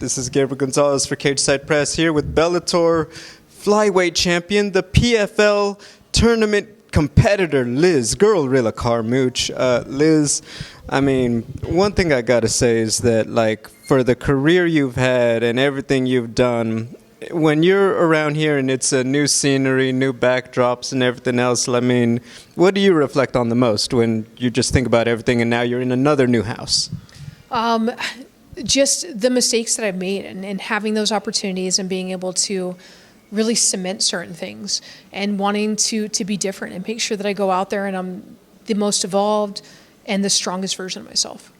This is Gabriel Gonzalez for Cage Side Press here with Bellator flyweight champion, the PFL tournament competitor, Liz Carmouche. Liz, I mean, one thing I gotta say is that, like, for the career you've had and everything you've done, when you're around here and it's a new scenery, new backdrops and everything else, I mean, what do you reflect on the most when you just think about everything and now you're in another new house? Just the mistakes that I've made and having those opportunities and being able to really cement certain things and wanting to be different and make sure that I go out there and I'm the most evolved and the strongest version of myself.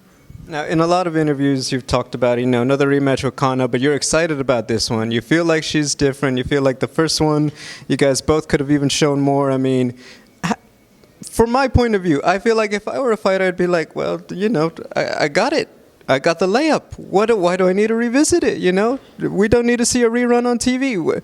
Now, in a lot of interviews, you've talked about, another rematch with Kana, but you're excited about this one. You feel like she's different. You feel like the first one, you guys both could have even shown more. I mean, from my point of view, I feel like if I were a fighter, I'd be like, well, I got it. I got the layup. Why do I need to revisit it, We don't need to see a rerun on TV.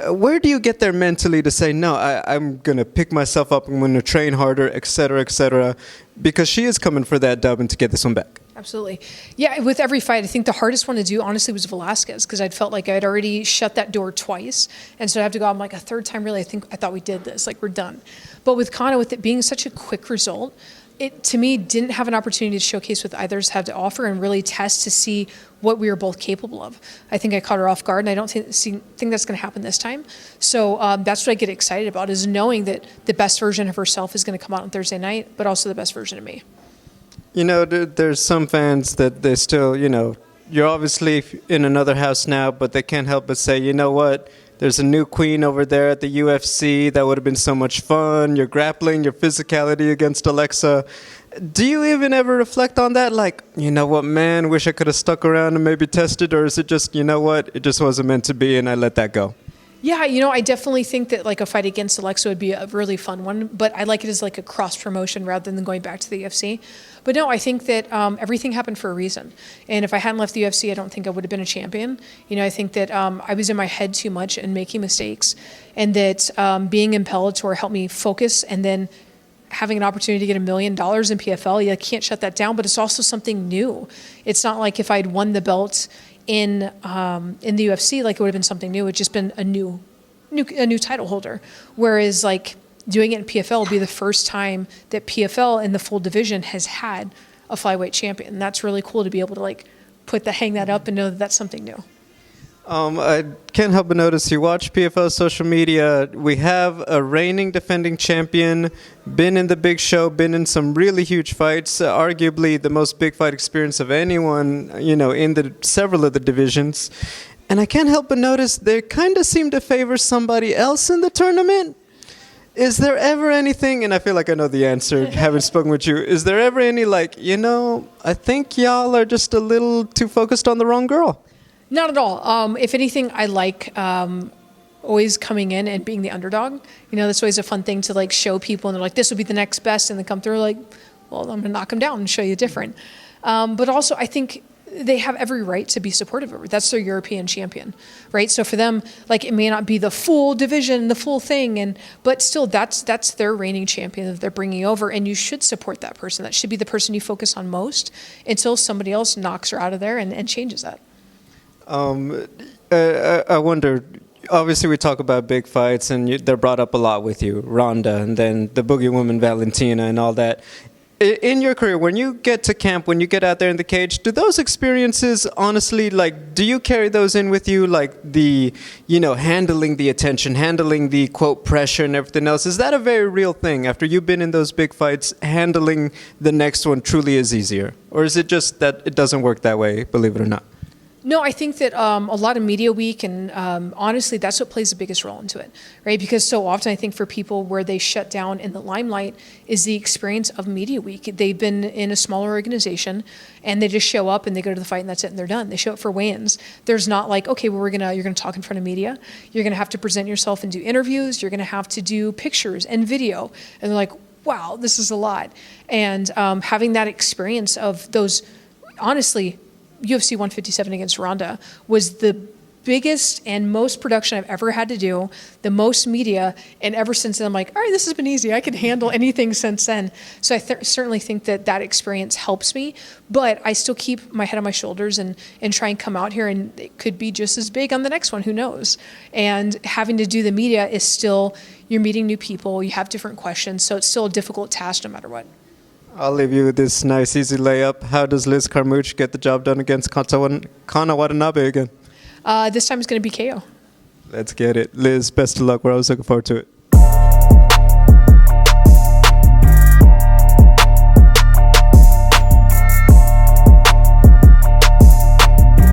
Where do you get there mentally to say, no, I'm going to pick myself up, I'm going to train harder, et cetera, because she is coming for that dub and to get this one back? Absolutely. Yeah, with every fight, I think the hardest one to do, honestly, was Velasquez, because I'd felt like I'd already shut that door twice. And so I have to go, I'm like, a third time, really, I thought we did this, like, we're done. But with Kana, with it being such a quick result, it, to me, didn't have an opportunity to showcase what others had to offer and really test to see what we were both capable of. I think I caught her off guard, and I don't think that's going to happen this time. So that's what I get excited about, is knowing that the best version of herself is going to come out on Thursday night, but also the best version of me. There's some fans that they still, you're obviously in another house now, but they can't help but say, you know what? There's a new queen over there at the UFC. That would have been so much fun. You're grappling, your physicality against Alexa. Do you even ever reflect on that? Like, you know what, man, wish I could have stuck around and maybe tested? Or is it just, you know what, it just wasn't meant to be and I let that go? Yeah, I definitely think that like a fight against Alexa would be a really fun one, but I like it as like a cross promotion rather than going back to the UFC. But no, I think that everything happened for a reason. And if I hadn't left the UFC, I don't think I would have been a champion. I think that I was in my head too much and making mistakes, and that being in Bellator helped me focus, and then having an opportunity to get $1 million in PFL, you can't shut that down, but it's also something new. It's not like if I'd won the belt in the UFC, like it would have been something new. It's just been a new title holder. Whereas like doing it in PFL will be the first time that PFL in the full division has had a flyweight champion. And that's really cool to be able to like hang that up and know that that's something new. I can't help but notice you watch PFL social media. We have a reigning defending champion, been in the big show, been in some really huge fights, arguably the most big fight experience of anyone, in the several of the divisions. And I can't help but notice they kind of seem to favor somebody else in the tournament. Is there ever anything, and I feel like I know the answer, having spoken with you, is there ever any I think y'all are just a little too focused on the wrong girl? Not at all. If anything, I like always coming in and being the underdog. That's always a fun thing to like show people, and they're like, this will be the next best, and they come through like, well, I'm going to knock them down and show you different. But also, I think they have every right to be supportive of it. That's their European champion, right? So for them, like, it may not be the full division, the full thing, but still, that's their reigning champion that they're bringing over, and you should support that person. That should be the person you focus on most until somebody else knocks her out of there and changes that. I wonder, obviously we talk about big fights and they're brought up a lot with you, Ronda, and then the Boogie Woman Valentina and all that. In your career, when you get to camp, when you get out there in the cage, do those experiences, honestly, do you carry those in with you, like the, handling the attention, handling the, quote, pressure and everything else? Is that a very real thing? After you've been in those big fights, handling the next one truly is easier? Or is it just that it doesn't work that way, believe it or not? No, I think that a lot of media week and honestly, that's what plays the biggest role into it, right? Because so often I think for people where they shut down in the limelight is the experience of media week. They've been in a smaller organization and they just show up and they go to the fight and that's it and they're done. They show up for weigh-ins. There's not like, okay, well, you're gonna talk in front of media. You're gonna have to present yourself and do interviews. You're gonna have to do pictures and video. And they're like, wow, this is a lot. And having that experience of those, honestly, UFC 157 against Ronda was the biggest and most production I've ever had to do, the most media, and ever since then I'm like, all right, this has been easy. I can handle anything since then. So I certainly think that experience helps me, but I still keep my head on my shoulders and try and come out here, and it could be just as big on the next one, who knows? And having to do the media is still, you're meeting new people, you have different questions, so it's still a difficult task no matter what. I'll leave you with this nice, easy layup. How does Liz Carmouche get the job done against Kana Watanabe again? This time it's going to be KO. Let's get it. Liz, best of luck. We're always looking forward to it.